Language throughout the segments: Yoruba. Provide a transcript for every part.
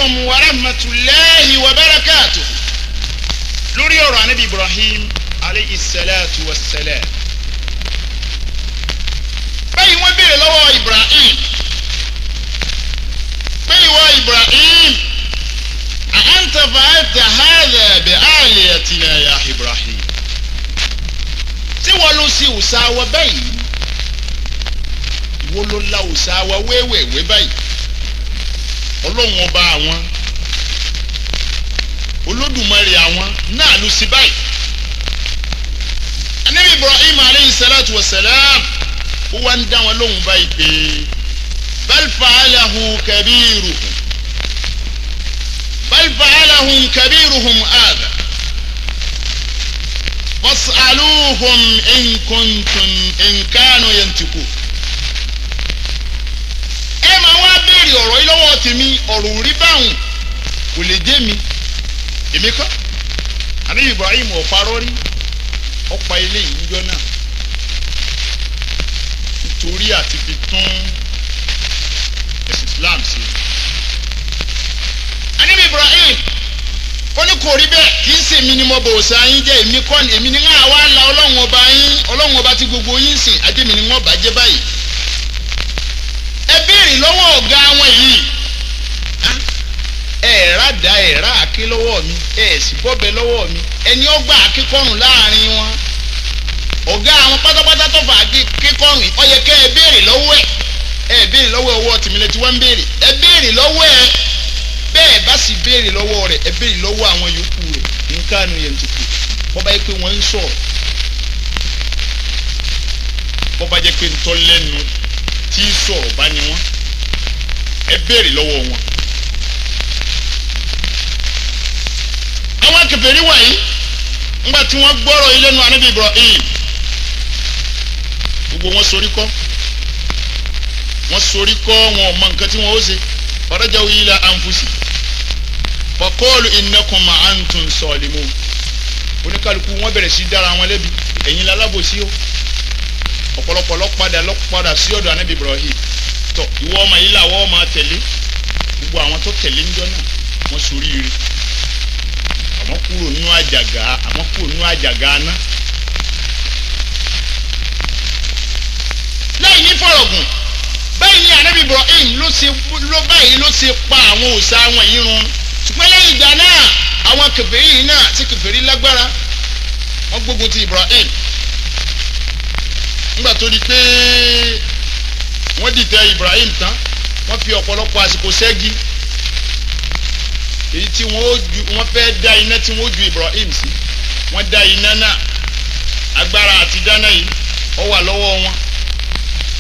عليكم ورحمة الله وبركاته. lórí ọ̀rọ̀ anabi Ibrahim alayhi salatu wa salam. báyìí wọ́n béèrè lọ́wọ́ Ibrahim pé ìwọ Ibrahim أأنت فعلت هذا بآلهتنا يا إبراهيم. tí wọ́n lọ sí òsàwọ̀ báyìí wọ́n lọ la òsàwọ̀ wéwèwé báyìí ọlọ́run ọba àwọn olódùmarè àwọn náà ló sí báyìí. anabi Ibrahim aleyhi salatu wa salam ó wá ń dá wọn lóhùn báyìí pé bal fa'alahu kabiruhum hadha fas'aluhum in kanu yantiqun. ẹ máa wá béèrè ọ̀rọ̀ yìí lọ́wọ́ tèmi ọ̀rọ̀ rí báwọn kò lè dé mi èmi kọ́. anabi Ibrahim ọ̀parọ́ rí ọ̀pá ilé yìí níjọ́ náà nítorí àti fi tún ẹ̀sìn Islam sí. anabi Ibrahim ó ní kò rí bẹ́ẹ̀ kì í ṣe èmi ni mo bọ̀ ọ̀sà yín jẹ́ èmi kọ́ ni èmi ni ń wá la ọlọ́run ọba yín ọlọ́run ọba tí gbogbo yín sìn ajé mi ni wọ́n bàjẹ́ báyìí. ẹ béèrè lọ́wọ́ ọ̀gá wọn yìí ràdà rà àké lọ́wọ́ mi sì bọ́bẹ̀ lọ́wọ́ mi ẹni ó gbà kíkọ́rùn láàrin wọn ọ̀gá àwọn pátápátá tó fà kíkọ́rùn ó yẹ kẹ́ ẹ béèrè lọ́wọ́ ẹ béèrè lọ́wọ́ ọwọ́ tìmílẹ̀ tí wọ́n ń béèrè ẹ béèrè lọ́wọ́ ẹ bẹ́ẹ̀ bá sì béèrè lọ́wọ́ rẹ̀ ẹ béèrè lọ́wọ́ àwọn yòókù rẹ̀ nǹkan yẹn tó kù bọ́bá yẹ pé wọ́n ń sọ̀rọ̀ bọ́bá jẹ́ pé ntọ́ lẹ́nu tí sọ̀rọ̀ bá ní wọn ẹ béèrè lọ́wọ́ wọn. àwọn kèfèrí wọ̀nyí ńgbà tí wọ́n gbọ́rọ̀ ilé nu anabi Ibrahim gbogbo wọn sorí kọ́ wọn ò mọ nǹkan tí wọ́n ó ṣe farajaw ila anfusi faqalu innakum antum salimun. oníkálukú wọn bẹ̀rẹ̀ sí dára wọn lẹ́bi ẹ̀yin lalábòsí o ọ̀pọ̀lọpọ̀ lọ́padà sí ọ̀dọ̀ anabi Ibrahim tọ ìwọ ọmọ yìí làwọ̀ ọmọ tẹ̀lé gbogbo àwọn tó tẹ̀lé ńjọ́ náà wọ́n soríire àwọn kúrò nínú àjàgà aná. lẹ́yìn ní fọ̀rọ̀gùn báyìí ní anabi Ibrahim ló ṣe pa àwọn òòṣà wọn yìí run ṣùgbọ́n lẹ́yìn ìgbà náà àwọn kèfèrí yìí náà tí kèfèrí lágbára wọ́n gbógun ti Ibrahim nígbà tó di pé wọ́n dìtẹ̀ Ibrahim tán wọ́n fi ọ̀pọ̀lọpọ̀ àsìkò ṣẹ́gi èyí tí wọ́n fẹ́ dá iná tí wọ́n ju Ibrahim sí wọ́n dá iná náà agbára àti dáná yìí ó wà lọ́wọ́ wọn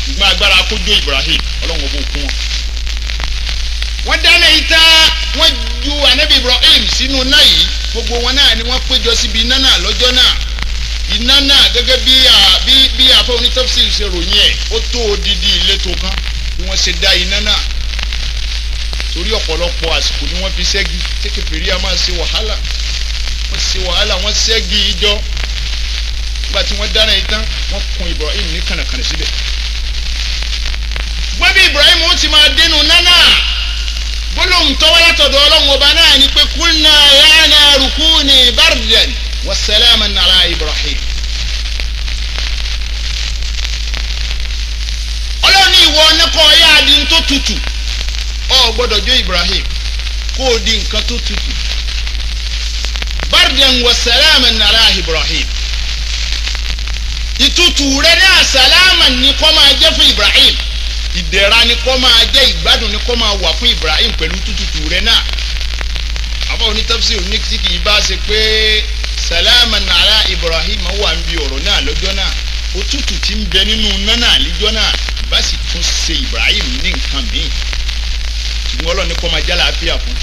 ṣùgbọ́n agbára kójú Ibrahim ọlọ́run ọba òkun wọn. wọ́n dáná yìí tá wọ́n ju anabi Ibrahim sínú iná yìí gbogbo wọn náà ni wọ́n péjọ síbi iná náà lọ́jọ́ náà iná náà gẹ́gẹ́ bí àfọ onítọ́fíìsì ṣe ròyìn ẹ̀ ó tó odidi ìletò kan bí wọ́n ṣe dá iná náà torí ọ̀pọ̀lọpọ̀ àsìkò ni wọ́n fi ṣẹ́gi tí kèfèrí a máa ṣe wàhálà wọ́n ṣẹ́gi ìjọ nígbà tí wọ́n dáná yìí tán wọ́n kun Ibrahim ní kànàkànà síbẹ̀. ṣùgbọ́n bí Ibrahim ó ti máa dénú nánà gbólóhùn tọ́wọ́ látọ̀dọ̀ ọlọ́run ọba náà ni pé kulna ya naru kuni bardan wa salaman ala Ibrahim. ọlọ́run ní ìwọ ọ̀nẹ́kọ̀ ọ̀yá adi tó tutù ọ gbọ́dọ̀ jó Ibrahim kó o di nǹkan tó tutù bardan wa salaman ala Ibrahim. ìtutù rẹ ní àsàlámà ní kó máa jẹ́ fún Ibrahim ìdẹ̀ra ní kó máa jẹ́ ìgbádùn ní kó máa wà fún Ibrahim pẹ̀lú tútùtù rẹ náà. àbá onítafsir ní tí kì í bá ṣe pé salaman ala Ibrahim wà ń bi ọ̀rọ̀ náà lọ́jọ́ náà òtútù tí ń bẹ nínú nánà lọ́jọ́ náà bá sì tún ṣe Ibrahim ní nǹkan míì ṣùgbọ́n Ọlọ́run ní kó máa jẹ́ àlàáfíà fún.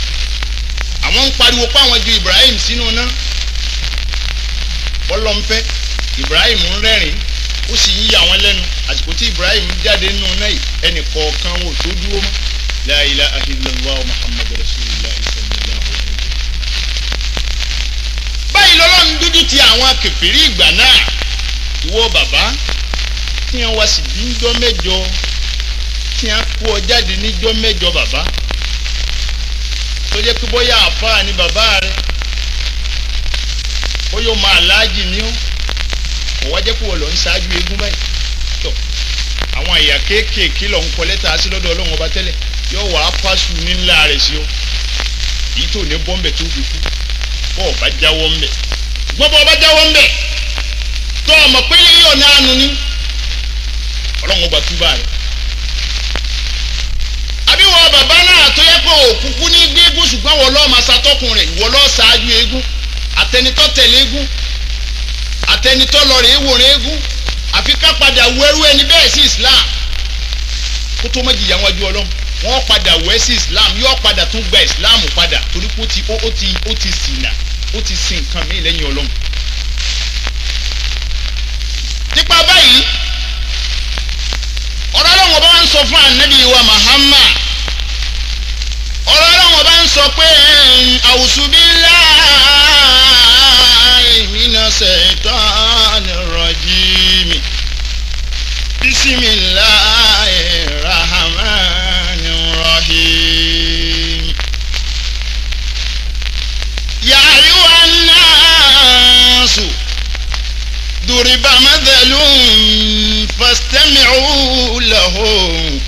àwọn ń pariwo pé àwọn ju Ibrahim sínú náà ọlọ́nfẹ́ Ibrahim ń rẹ́rìn ó sì ń yà wọ́n lẹ́nu àsìkò tí Ibrahim jáde nínú náà ẹnì kọ̀ọ̀kan wò tó dúró mọ́ la ilaha illallah Muhammadu rasulullah sallallahu alaihi wasallam. báyìí lọ́lọ́run dúdú ti àwọn kèfèrí ìgbà náà ìwọ bàbá tí wọ́n wá sí bí níjọ́ mẹ́jọ tí wọ́n kó ọ jáde níjọ́ mẹ́jọ bàbá tó jẹ́ pé bóyá àfáà ni bàbá rẹ̀ bóyá ọmọ aláàjì ni ó kò wá jẹ́ pé wọ́n lọ ń ṣáájú eégún báyìí tọ̀ àwọn ìyá kéékèèké lọ ń kọ lẹ́tà sí lọ́dọ̀ ọlọ́run ọba tẹ́lẹ̀ yóò wá pàṣù nílá rẹ̀ sí ọ èyí tó ní bọ́m̀bẹ̀ tó fi kú bọ́ ọba jáwọ́ ńbẹ̀ gbọ́ bọ́ ọba jáwọ́ ńbẹ̀ tó ọmọ pé yíyọ̀ náà nu ní ọlọ́run ọba túbà rẹ̀ àbí wọ bàbá náà tó yẹ kó òkùnkùn ní gbégún ṣùgbọ́n wọ́n lọ́ọ́ máa ṣàtọ́kùn rẹ̀ ìwọ lọ́ọ́ ṣáájú eégún àtẹnitọ́ tẹ̀lé eégún àtẹnitọ́ lọ rèé wòrán eégún àfi ká padà wẹ́rú ẹni bẹ́ẹ̀ sí Islam kó tó má jìyà wájú ọlọ́run wọ́n padà wẹ́ sí Islam yóò padà tún gba Islam padà torí pé ó ti ṣìnà ó ti sin nǹkan mí lẹ́yìn ọlọ́run. nípa báyìí ọ̀rọ̀ ọlọ́run ọba ń sọ fún ànábì wa Muhammad ọ̀rọ̀ ọlọ́run ọba ń sọ pé a'udhu billahi minash shaitanir rajim bismillahir rahmanir rahim ya ayyuhan nasu duriba mathalun fastami'u lahu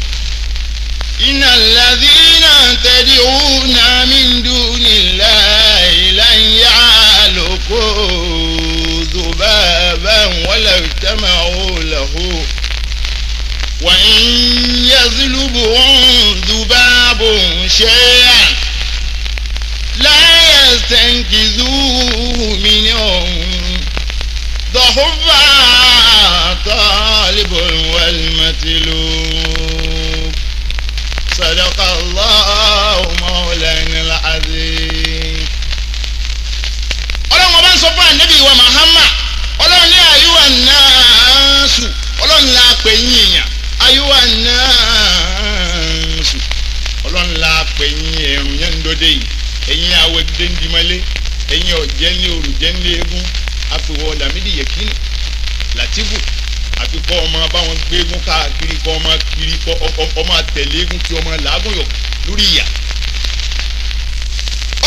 innal ladhina tad'una min dunillahi lan ya'luqu dhubaban walaw ijtama'u lahu wa in yazlubuhum dhubabun shay'an la yastankizuhu minhum ضعف طالب والمطلوب صدق الله مولانا العظيم. ọlọ́run ọba ń sọ fún ànábì wa Muhammad ọlọ́run ní àyùwà náàsù ọlọ́run la pè yín èèyàn àyùwà náàsù ọlọ́run la pè yín ẹ̀rùn yẹn ń dọ́dẹ yìí ẹ̀yin awẹ́dẹ́ ń dimọ́lé ẹ̀yin ọ̀jẹ́ ní òrùjẹ́ ní eégún àpèwọ̀ Lamidi Yekini Latifu àfikọ́ ọmọ báwọn gbé eégún káàkiri kọ́ ọmọ kiri kọ́ ọmọ àtẹ̀lé eégún kí ọmọ làágùn yọ lórí ìyà.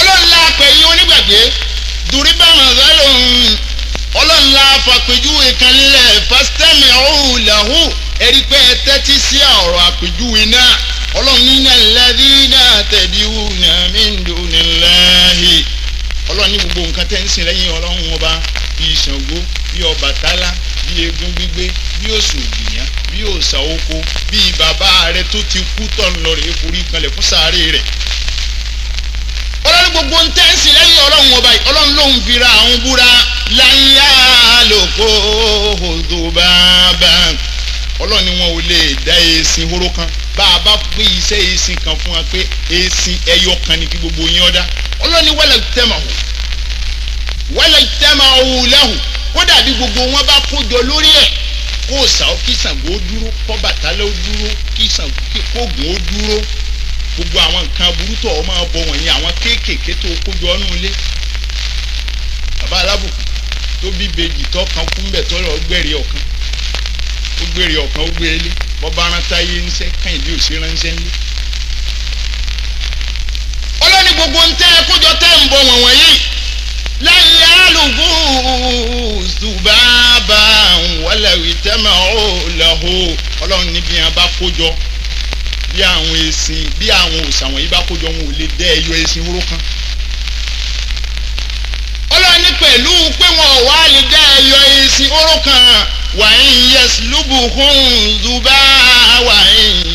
ọlọ́nla pẹ̀yìn onígbàgbé dùríbà màzálòun ọlọ́nla fàpèjúwe kan nílẹ̀ fásitẹ́mì ọ̀hún làhù ẹ̀rí pé ẹ tẹ́tí sí ọ̀rọ̀ àpèjúwe náà ọlọ́run nínú ẹ̀lẹ́dí náà tẹ̀díwù náà min dunillahi ọlọ́run ní gbogbo nǹkan tẹ́ ń sìn lẹ́yìn ọlọ́run ọba bíi Ṣàngó bíi Ọbàtálá bíi eégún gbígbé bíi Òṣùn Ògìyán bíi òòṣà oko bíi bàbá rẹ tó ti kú tọ̀ ń lọ rèé forí kanlẹ̀ fún sàárè rẹ̀. ọlọ́run gbogbo ń tẹ́ ń sìn lẹ́yìn ọlọ́run ọba ọlọ́run ló ń fira àwọn búra láyà lóko òdò bàbá ọlọ́run ni wọn ò lè dá èsìn horo kan bá a bá pé iṣẹ́ èsìn kan fún wa pé èsìn ẹyọ kan ni kí gbogbo yín ọ̀dá ọlọ́run ni wala ijtama'u lahu kódà bí gbogbo wọn bá kójọ lórí ẹ̀ kó kí Ṣàngó ó dúró k'Ọbàtálá ó dúró kí k'Ògún ó dúró gbogbo àwọn nǹkan burúkú ọ̀ máa bọ̀ wọ̀nyí àwọn kéékèèké tó kójọ ọ́nú ilé bàbá alábùkù tó bí bèjì tó kan kú mbẹ̀ tó lọ gbẹ̀rì ọ̀kan ó gbẹ̀rì ọ̀kan ó gbé ilé bọ́bá rántá yé ń sẹ́ Kẹ́hìndé ò sí ránṣẹ́ ńlé. ọlọ́ni gbogbo ń tẹ́ kójọ tẹ́ ń bọ̀ wọ̀nyí láyé alùpùpù ṣùgbọ́n walaw ijtama'u lahu ọlọ́run níbi yẹn bá kójọ bí àwọn èsìn bí àwọn òòṣà wọ̀nyí bá kójọ wọn ò lè dẹ́ ẹyọ èsìn hóró kan. ọlọ́run ní pẹ̀lú pé wọn ò wá lè dẹ́ ẹyọ èsìn hóró kan wa in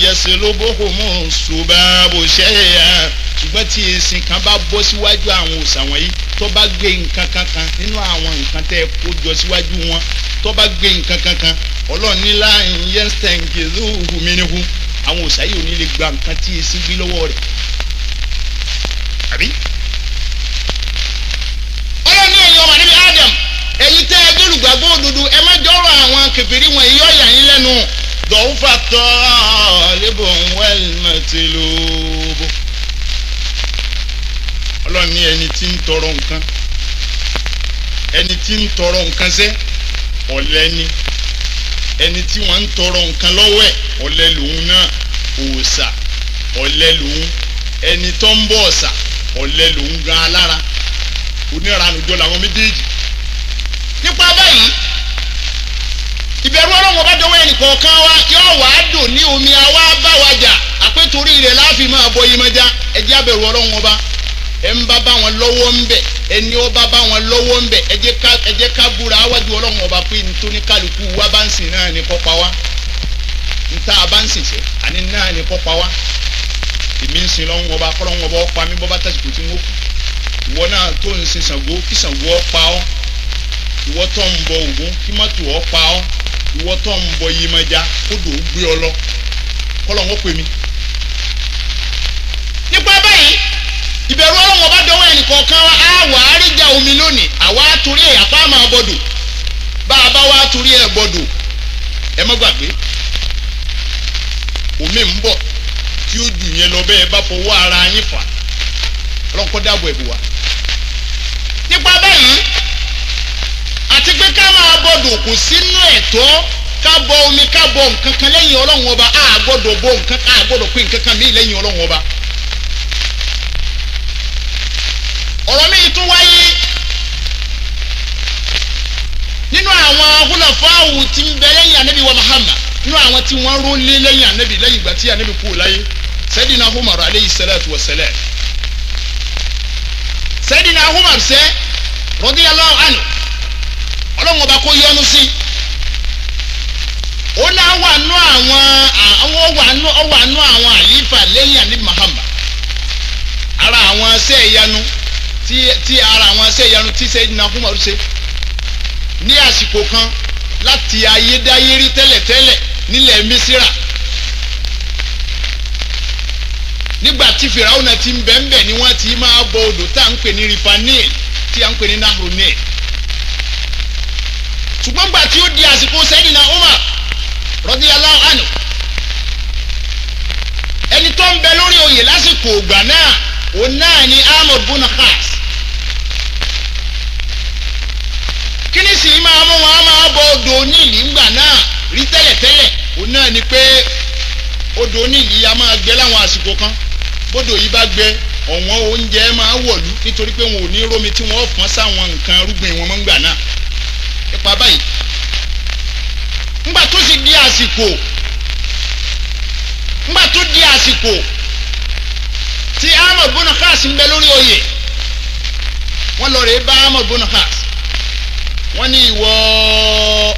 yaslubuhum subabu shay'an ṣùgbọ́n tí èsìn kan bá bọ́ síwájú àwọn òòṣà wọ̀nyí tó bá gbé nǹkan kankan nínú àwọn nǹkan tẹ́ kó jọ síwájú wọn tó bá gbé nǹkan kankan ọlọ́run ní la yastankizuhu minhu àwọn òòṣà yìí ò ní lè gba nǹkan tí èsìn gbé lọ́wọ́ rẹ̀ àbí. ọlọ́run ní ẹ̀yin ọmọ níbi Adam ẹ̀yin tẹ́ ẹ dólùgbàgbọ́ òdodo ẹ má jọ́rọ̀ àwọn kèfèrí wọn èyí ọ̀yà yín lẹ́nu dọ̀wúfà talibun wal matlub ọlọ́run ní ẹni tí ń tọrọ nǹkan sẹ́ ọ̀lẹ ni ẹni tí wọ́n ń tọrọ nǹkan lọ́wọ́ ẹ̀ ọ̀lẹ lòun náà òòṣà ọ̀lẹ lòun ẹni tó ń bọ òòṣà ọ̀lẹ lòun gan alára oníranujọ làwọn méjèèjì. nípa báyìí ìbẹ̀rù Ọlọ́run bá dọwọ́ ẹnì kọ̀ọ̀kan wa yóò wá dò ní omi àwa bá wa jà àpétorí rẹ̀ láàfin máa bọ Yemọja ẹjẹ́ abẹ̀rù Ọlọ́run ọba ẹ̀ ń bá wọn lọ́wọ́ ń bẹ̀ ẹni ó bá wọn lọ́wọ́ ń bẹ̀ ẹjẹ́ ká búra wájú Ọlọ́run ọba pé nítorí kálukú wa bá ń sìn náà ní kọ́pa wa níta bá ń sìn sẹ́ àní náà ní kọ́pa wa èmi ń sìn lọ́wọ́ ọba kọ́lọ́wọ́ ọba ọ̀pá mi bọ́bá tẹ̀síkò tí wọ́n kù ìwọ náà tó ń sin Ṣàngó kí Ṣàngó ọ̀pá ọ́ ìwọ tó ń bọ Ògún kí mọ́tò ọ̀pá ọ́ ìwọ tó ń bọ Yemọja kódò ó gbé ọ lọ kọ́lọ́wọ́ pè mí. nípa báyìí ìbẹ̀rù Ọlọ́run ọba dọwọ́ ẹnì kọ̀ọ̀kan wa á wà á rí ja omi lónìí àwa torí ẹ̀ àpá máa bọ̀dọ̀ bá a bá wá torí ẹ̀ bọ̀dọ̀ ẹ má gbàgbé omi ń bọ̀ tí ó jù yẹn lọ bẹ́ẹ̀ bá fọwọ́ ara yín fà ọlọ́nkọ́ dáàbò ẹ̀bù wa. nípa báyìí àti pé ká máa bọ̀dọ̀ kò sínú ẹ̀tọ́ ká bọ omi ká bọ nǹkan kan lẹ́yìn Ọlọ́run ọba á gbọ́dọ̀ bọ nǹkan kan á gbọ́dọ̀ pé nǹkan kan míì lẹ́yìn Ọlọ́run ọba. ọ̀rọ̀ mi tún wáyé nínú àwọn húlàfáàwù tí ń bẹ lẹ́yìn ànábì wa Muhammad nínú àwọn tí wọ́n ró lé lẹ́yìn ànábì lẹ́yìn ìgbà tí ànábì kú láyé Sayyidina Umar alayhi salatu wa salam. Sayyidina Umar sẹ́ radiyallahu anhu Ọlọ́run ọba kó yọ́nú sí ó náà wà nú àwọn àlífà lẹ́yìn ànábì Muhammad ara àwọn ṣẹ́ ìyanu tí Sayyidina Umar ṣe ní àsìkò kan láti ayédáyérí tẹ́lẹ̀tẹ́lẹ̀ nílẹ̀ Mísírà nígbà tí Fìràwọ̀nà ti ń bẹ̀ǹbẹ̀ ni wọ́n ti máa bọ odò tá à ń pè ní rifa Nile tí à ń pè ní Nahru Nile ṣùgbọ́n gbà tí ó di àsìkò Sayyidina Umar radiyallahu anhu ẹni tó ń bẹ lórí oyè lásìkò ògbà náà òun náà ni Amr ibn Khas kíni sì máa mú wọn máa bọ odò Níìlì ńgbà náà rí tẹ́lẹ̀tẹ́lẹ̀ òun náà ni pé odò Níìlì a máa gbẹ láwọn àsìkò kan bódò yìí bá gbẹ ọ̀wọ́n oúnjẹ máa wọ̀lú nítorí pé wọn ò ní rómi tí wọ́n fọ́n sáwọn nǹkan rúgbìn wọn mọ́ ńgbà náà nípa báyìí ńgbà tó sì di àsìkò tí Amr ibn Khas ń bẹ lórí oyè wọ́n lọ rèé bá Amr ibn Khas wọ́n ní ìwọ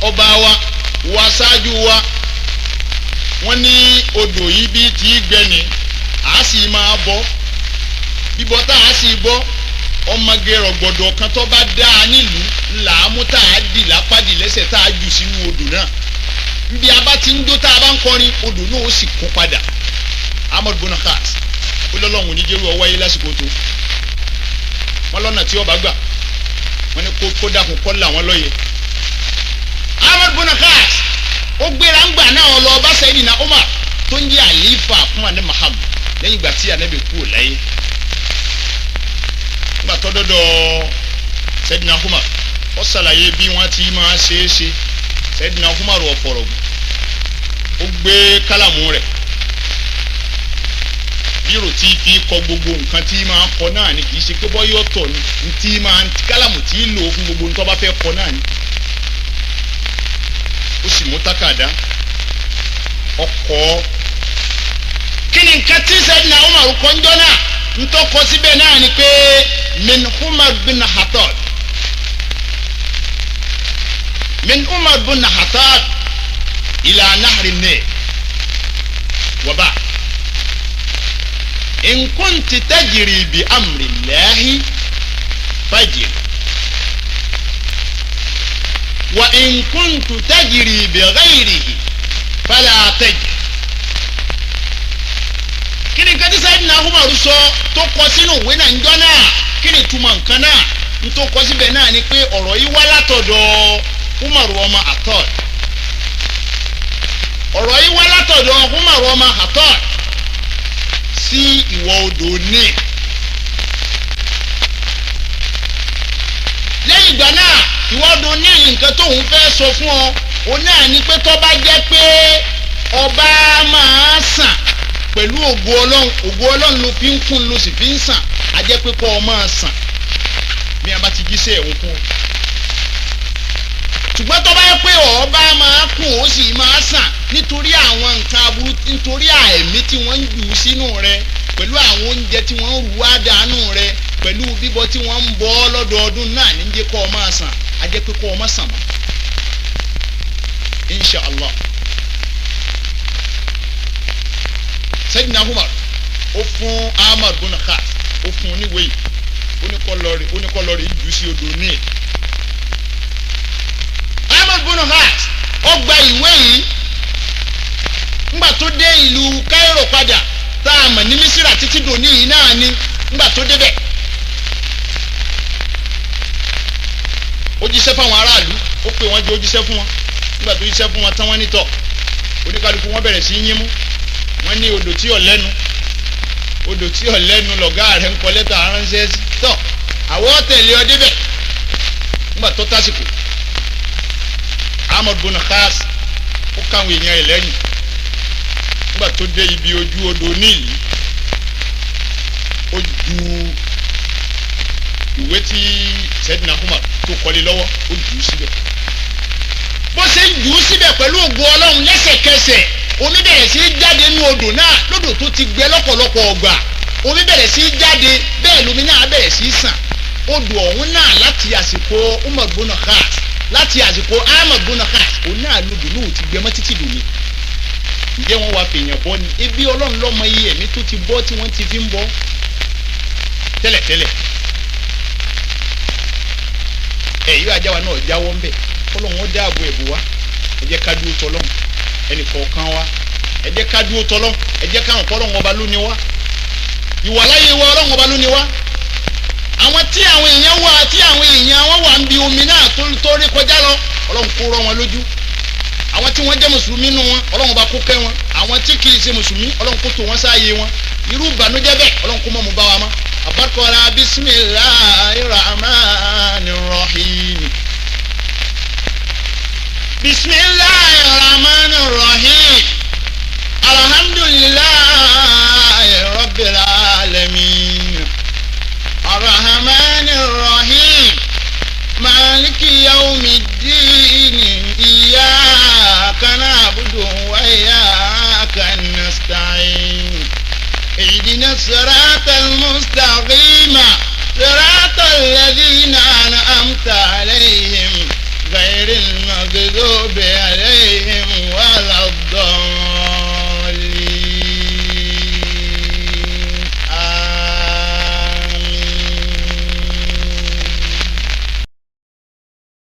ọba wa ìwọ aṣáájú wa wọ́n ní odò yìí bí tí gbẹ̀ni a sì máa bọ́ bíbọ́ tá a sì bọ́ ọmọge rọ̀gbọ̀dọ̀ kan tó bá dá a nílùú làámú tá a dì lápàdì lẹ́sẹ̀ tá a jù sínú odò náà bí a bá ti ń dó tá a bá ń kọrin odò náà ó sì kún padà Amr ibn Khas ó lọ́lọ́run ní jẹ́rú ọwọ́ yé lásìkò tó wọ́n lọ́nà tí ọba gbà wọ́n ní kó dákun kọ́ làwọn lọ́yẹ. Amr ibn Khas ó gbéra ń gbà náà lọ bá Sayyidina Umar tó ń jẹ́ àlífà fún ànábì Muhammad lẹ́yìn ìgbà tí ànábì kú láyé. nígbà tó dọ́dọ̀ Sayyidina Umar ó ṣàlàyé bí wọ́n ti máa ṣe é ṣe Sayyidina Umar ọ̀fọ̀rọ̀ ó gbé kálámù rẹ̀ bírò tí fi kọ gbogbo nǹkan tí máa kọ náà ni kì í ṣe pé bọ́yọ̀ tọ̀ ní tí máa kálámù tí ń lò fún gbogbo nǹkan bá fẹ́ kọ náà ni ó sì mú tákàdá ọkọ̀ kí ni nǹkan tí Sayyidina Umar kọ́ ń jọ́ náà ń tọ́kọ síbẹ̀ náà ni pé min Umar bin Khattab ila nahri Nil waba in kunti tajri bi amri Allahi fajri wa in kuntu tajri bi ghayrihi fala tajri. kí ni nǹkan tí Sayyidina Umar sọ tó kọ sínú ìwé náà ń jọ náà kí ni túmọ̀ nǹkan náà ń tó kọ síbẹ̀ náà ni pé ọ̀rọ̀ yìí wá látọ̀dọ̀ Umar ọmọ Khattab ọ̀rọ̀ yìí wá látọ̀dọ̀ Umar ọmọ Khattab sí ìwọ̀ odò ní. lẹ́yìn ìgbà náà ìwọ̀ odò ní nǹkan tóun fẹ́ sọ fún ọ òun náà ni pé tó bá jẹ́ pé ọba máa sàn pẹ̀lú ògo Ọlọ́run ló fi ń kún ló sì fi ń sàn á jẹ́ pé kọ́ ọ máa sàn bí a bá ti jíṣẹ́ òun kún. ṣùgbọ́n tó bá yẹ pé ọba máa kún ó sì máa sàn nítorí àwọn nǹkan aburú nítorí àìmí tí wọ́n ń jù sínú rẹ pẹ̀lú àwọn oúnjẹ tí wọ́n ń rù wá dànù rẹ pẹ̀lú bíbọ tí wọ́n ń bọ́ lọ́dọọdún náà ní jẹ́ kọ́ ọ máa sàn á jẹ́ pé kọ́ ọ máa sàn mọ́. insha allah. Sayyidina Umar ó fún Ahmad bin Khas ó fún un níwèé oníkọlọrí jù sí odò ní. Ahmad bin Khas ó gba ìwé yìí ńgbà tó dé ìlú Cairo padà tá a mọ̀ ní Mísírà títí dòní yìí náà ni ńgbà tó débẹ̀. ó jíṣẹ́ fáwọn aráàlú ó pè wọ́n jẹ́ ó jíṣẹ́ fún wọn nígbà tó jíṣẹ́ fún wọn tán wọ́n ní tọ̀ oníkálukú wọn bẹ̀rẹ̀ sí yín mú wọ́n ní odò tí ò lẹ́nu lọ̀gá rẹ̀ ń kọ lẹ́tà aránṣẹ́ sí tọ̀ àwọ̀ tẹ̀lé ọ débẹ̀ nígbà tó tásìkò Ahmad bin Khas ó káwọn èèyàn rẹ̀ lẹ́yìn nígbà tó dé ibi ojú odò níìlì ó ju ìwé tí Sayyidina Umar tó kọ́lé lọ́wọ́ ó jù ú síbẹ̀ bó ṣe ń jù ú síbẹ̀ pẹ̀lú ògo Ọlọ́run lẹ́sẹ̀kẹsẹ̀ omi bẹ̀rẹ̀ sí í jáde nínú odò náà lódò tó ti gbẹ lọ́pọ̀lọpọ̀ ọgbà omi bẹ̀rẹ̀ sí í jáde bẹ́ẹ̀ lómi náà bẹ̀rẹ̀ sí í sàn odò ọ̀hún náà láti àsìkò Umar bin Khas láti àsìkò Ahmad bin Khas òun náà lódò náà ti gbẹ mọ́ títí dòní. ǹjẹ́ wọ́n wá fèèyàn bọ́ ni ebi Ọlọ́run lọ́mọ iye ẹ̀mí tó ti bọ́ tí wọ́n ti fi ń bọ́ tẹ́lẹ̀tẹ́lẹ̀ ẹ̀yí àjáwa náà jáwọ́ ń bẹ̀ Ọlọ́run ó dáàbò ẹ̀bù wa ẹ jẹ́ ká dúró tọ́lọ́run ẹnì kọ̀ọ̀kan wa ẹ jẹ́ ká dúró tọ́lọ́run ẹ jẹ́ káwọn kọ́ Ọlọ́run ọba ló ní wa ìwàláyé wa Ọlọ́run ọba ló ní wa àwọn tí àwọn èèyàn wà tí àwọn èèyàn wọn wà ń bi omi náà tó rí kọjá lọ Ọlọ́run kó rọ wọn lójú àwọn tí wọ́n jẹ́ mùsùlùmí nù wọn Ọlọ́run ọba kó kẹ́ wọn àwọn tí kì í ṣe mùsùlùmí Ọlọ́run kó tó wọn sáàyè wọn irú ìbànújẹ́ bẹ́ẹ̀ Ọlọ́run kó mọ̀ mú bá wa mọ́ àbákọ́ra bismillahir rahmanir rahim bismillahir rahmanir rahim alhamdulillahi rabbil alamin arrahmanir rahim maliki yawmiddin iyyaka na'budu wa iyyaka nasta'in اهدنا الصراط المستقيم صراط الذين أنعمت عليهم غير المغضوب عليهم